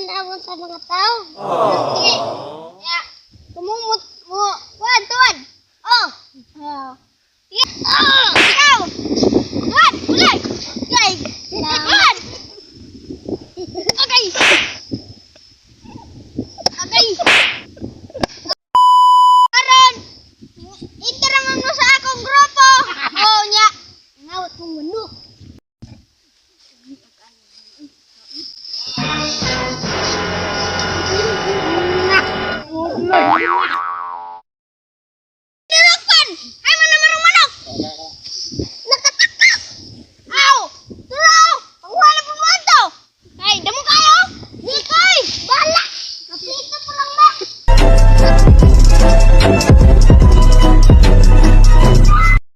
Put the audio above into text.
amon sa mga tao. Sige. Ya. Kumumot mo. Tuan. Oh. Sige. Ikaw. Tuan, ulay. Gay. Tuan. Okay. Okay. Karon. Iterangan mo sa akong grupo. Oh, nya. Ngawat mong manok. Nah,